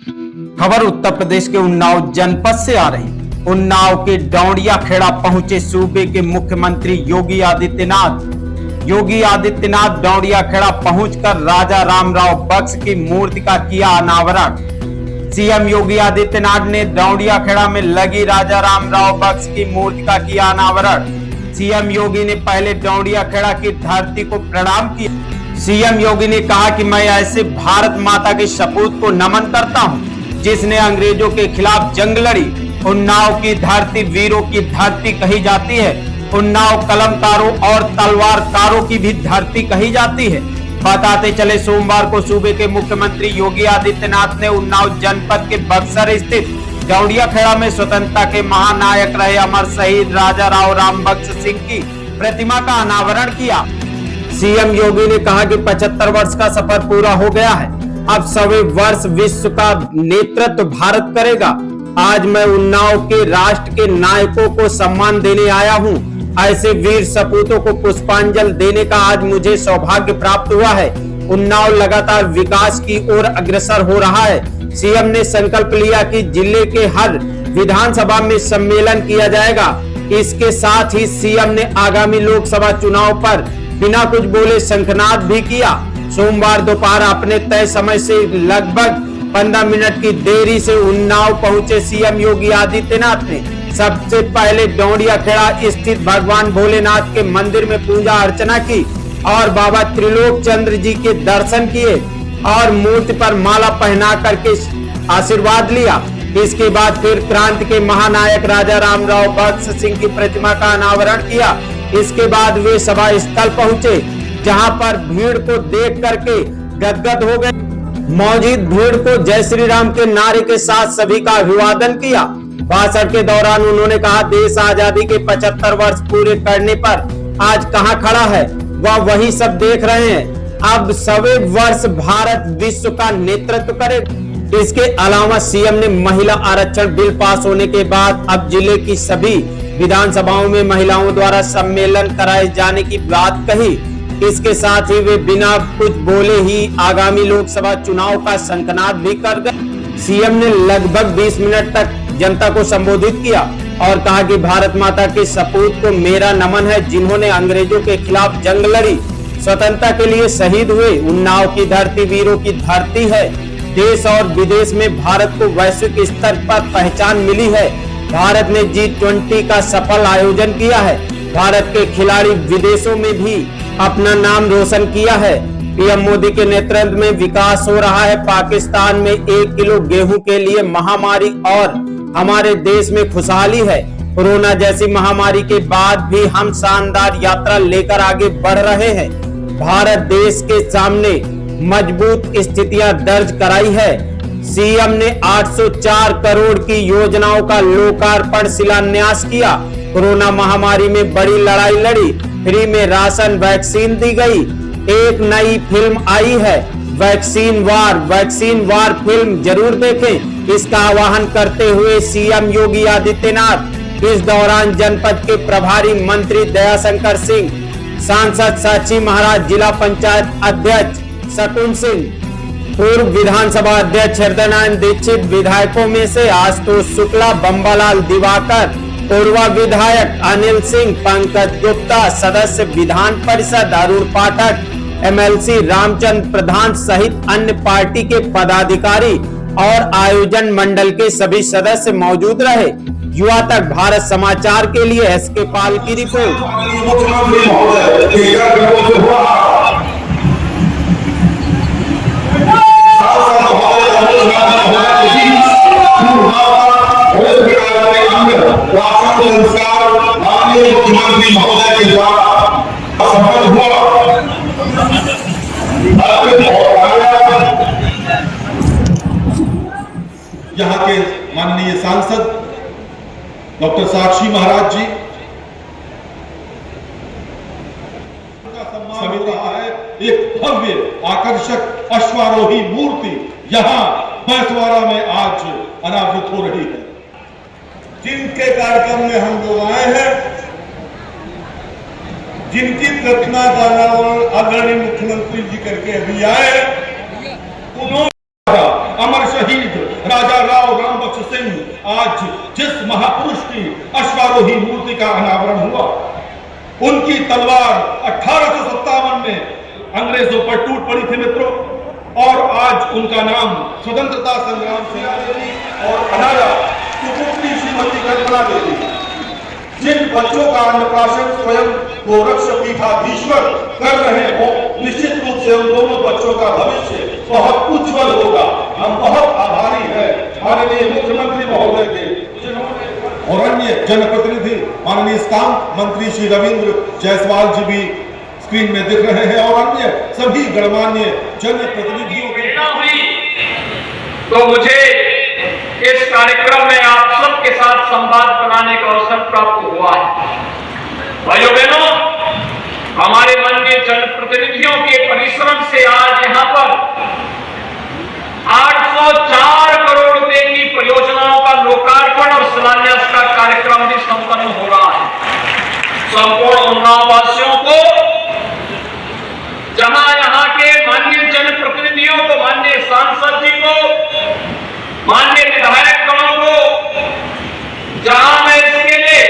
खबर उत्तर प्रदेश के उन्नाव जनपद से आ रही। उन्नाव के डौंडिया खेड़ा पहुंचे सूबे के मुख्यमंत्री योगी आदित्यनाथ। योगी आदित्यनाथ डौंडिया खेड़ा पहुंचकर राजा रामराव बक्स की मूर्ति का किया अनावरण। सीएम योगी आदित्यनाथ ने डौंडिया खेड़ा में लगी राजा रामराव बक्स की मूर्ति का किया अनावरण। सीएम योगी ने पहले डौंडिया खेड़ा की धरती को प्रणाम किया। सीएम योगी ने कहा कि मैं ऐसे भारत माता के सपूत को नमन करता हूं जिसने अंग्रेजों के खिलाफ जंग लड़ी। उन्नाव की धरती वीरों की धरती कही जाती है। उन्नाव कलमकारों और तलवारकारों की भी धरती कही जाती है। बताते चले सोमवार को सूबे के मुख्यमंत्री योगी आदित्यनाथ ने उन्नाव जनपद के बक्सर स्थित डौंडिया खेड़ा में स्वतंत्रता के महानायक रहे अमर शहीद राजा राम बक्स सिंह की प्रतिमा का अनावरण किया। सीएम योगी ने कहा कि 75 वर्ष का सफर पूरा हो गया है, अब 100वें वर्ष विश्व का नेतृत्व भारत करेगा। आज मैं उन्नाव के राष्ट्र के नायकों को सम्मान देने आया हूं। ऐसे वीर सपूतों को पुष्पांजलि देने का आज मुझे सौभाग्य प्राप्त हुआ है। उन्नाव लगातार विकास की ओर अग्रसर हो रहा है। सीएम ने संकल्प लिया कि जिले के हर विधानसभा में सम्मेलन किया जाएगा। इसके साथ ही सीएम ने आगामी लोकसभा चुनाव पर बिना कुछ बोले शंखनाद भी किया। सोमवार दोपहर अपने तय समय से लगभग 15 मिनट की देरी से उन्नाव पहुंचे सीएम योगी आदित्यनाथ ने सबसे पहले डौंडिया खेड़ा स्थित भगवान भोलेनाथ के मंदिर में पूजा अर्चना की और बाबा त्रिलोक चंद्र जी के दर्शन किए और मूर्ति पर माला पहना करके आशीर्वाद लिया। इसके बाद फिर क्रांति के महानायक राजा रामराव बक्स सिंह की प्रतिमा का अनावरण किया। इसके बाद वे सभा स्थल पहुंचे जहां पर भीड़ को देख करके गदगद हो गए। मौजूद भीड़ को जय श्री राम के नारे के साथ सभी का अभिवादन किया। भाषण के दौरान उन्होंने कहा, देश आजादी के 75 वर्ष पूरे करने पर आज कहां खड़ा है वह वही सब देख रहे हैं। अब 100वें वर्ष भारत विश्व का नेतृत्व करेगा। इसके अलावा सीएम ने महिला आरक्षण बिल पास होने के बाद अब जिले की सभी विधानसभाओं में महिलाओं द्वारा सम्मेलन कराए जाने की बात कही। इसके साथ ही वे बिना कुछ बोले ही आगामी लोकसभा चुनाव का शंखनाद भी कर गए। सीएम ने लगभग 20 मिनट तक जनता को संबोधित किया और कहा कि भारत माता के सपूत को मेरा नमन है जिन्होंने अंग्रेजों के खिलाफ जंग लड़ी, स्वतंत्रता के लिए शहीद हुए। उन्नाव की धरती वीरों की धरती है। देश और विदेश में भारत को वैश्विक स्तर पर पहचान मिली है। भारत ने G20 का सफल आयोजन किया है। भारत के खिलाड़ी विदेशों में भी अपना नाम रोशन किया है। पीएम मोदी के नेतृत्व में विकास हो रहा है। पाकिस्तान में 1 किलो गेहूं के लिए महामारी और हमारे देश में खुशहाली है। कोरोना जैसी महामारी के बाद भी हम शानदार यात्रा लेकर आगे बढ़ रहे हैं। भारत देश के सामने मजबूत स्थितियां दर्ज कराई है। सीएम ने 804 करोड़ की योजनाओं का लोकार्पण शिलान्यास किया। कोरोना महामारी में बड़ी लड़ाई लड़ी, फ्री में राशन वैक्सीन दी गई। एक नई फिल्म आई है वैक्सीन वार फिल्म जरूर देखें, इसका आह्वान करते हुए सीएम योगी आदित्यनाथ इस दौरान जनपद के प्रभारी मंत्री दयाशंकर सिंह, सांसद साक्षी महाराज, जिला पंचायत अध्यक्ष शकुन सिंह, पूर्व विधानसभा अध्यक्ष हृदय नारायण दीक्षित, विधायकों में से आशुतोष शुक्ला, बम्बालाल दिवाकर, पूर्व विधायक अनिल सिंह, पंकज गुप्ता, सदस्य विधान परिषद अरुण पाठक, MLC रामचंद्र प्रधान सहित अन्य पार्टी के पदाधिकारी और आयोजन मंडल के सभी सदस्य मौजूद रहे। युवा तक भारत समाचार के लिए SK पाल की रिपोर्ट। मुख्यमंत्री महोदय के द्वारा सफल हुआ। यहाँ के माननीय सांसद डॉक्टर साक्षी महाराज जी का सम्मान मिल रहा है। एक भव्य आकर्षक अश्वारोही मूर्ति यहाँ बैसवाड़ा में आज अनावृत हो रही है। जिनके कार्यक्रम में हम लोग आए हैं, जिनकी प्रतिमा का आदरणीय मुख्यमंत्री जी करके अभी आए, उन्होंने अमर शहीद राजा राव रामबख्श सिंह आज जिस महापुरुष की अश्वारोही मूर्ति का अनावरण हुआ, उनकी तलवार 1857 में अंग्रेजों पर टूट पड़ी थी मित्रों, और आज उनका नाम स्वतंत्रता संग्राम सेनानी और अनाया सुपुत्री श्रीमती कल्पना देवी, जिन बच्चों का अन्नप्राशन स्वयं गोरक्ष पीठाधीश्वर कर रहे हो, निश्चित रूप से उन दोनों बच्चों का भविष्य बहुत उज्जवल होगा। हम बहुत आभारी हैं माननीय मुख्यमंत्री महोदय के, जिन्होंने और अन्य जनप्रतिनिधि माननीय स्टाम्प मंत्री श्री रविंद्र जायसवाल जी भी स्क्रीन में दिख रहे हैं, और अन्य सभी गणमान्य जनप्रतिनिधियों को तो मुझे इस कार्यक्रम में आप सबके साथ संवाद बनाने का अवसर प्राप्त हुआ है। भाइयों बहनों, हमारे माननीय जनप्रतिनिधियों के परिश्रम से आज यहाँ पर 804 करोड़ रुपए की परियोजनाओं का लोकार्पण और शिलान्यास का कार्यक्रम भी संपन्न हो रहा है। संपूर्ण उन्नाव वासियों को, जहां यहाँ के माननीय जनप्रतिनिधियों को, माननीय सांसद जी को, माननीय विधायक गणों को, जहां मैं इसके लिए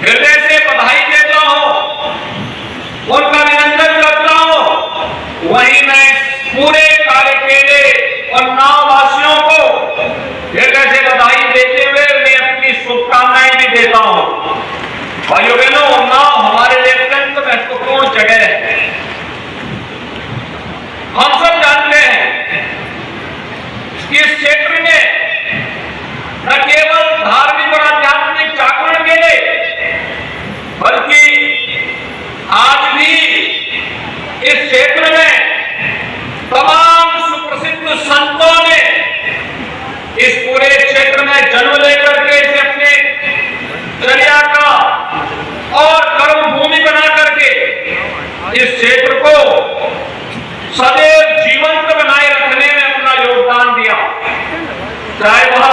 हृदय से बधाई देता हूं, उनका अभिनंदन करता हूं, वहीं मैं पूरे कार्य के लिए उन्नाव वासियों को हृदय से बधाई देते हुए मैं अपनी शुभकामनाएं भी देता हूं। भाइयों बहनों, उन्नाव हमारे लिए अत्यंत महत्वपूर्ण जगह है। हम सब जानते हैं कि इस क्षेत्र में न केवल धार्मिक और आध्यात्मिक जागरण के लिए, बल्कि आज भी इस क्षेत्र में तमाम सुप्रसिद्ध संतों ने इस पूरे क्षेत्र में जन्म लेकर के इसे अपने चर्या का और कर्म भूमि बना करके इस क्षेत्र को सदैव जीवंत बनाए रखने में अपना योगदान दिया। चाहे वह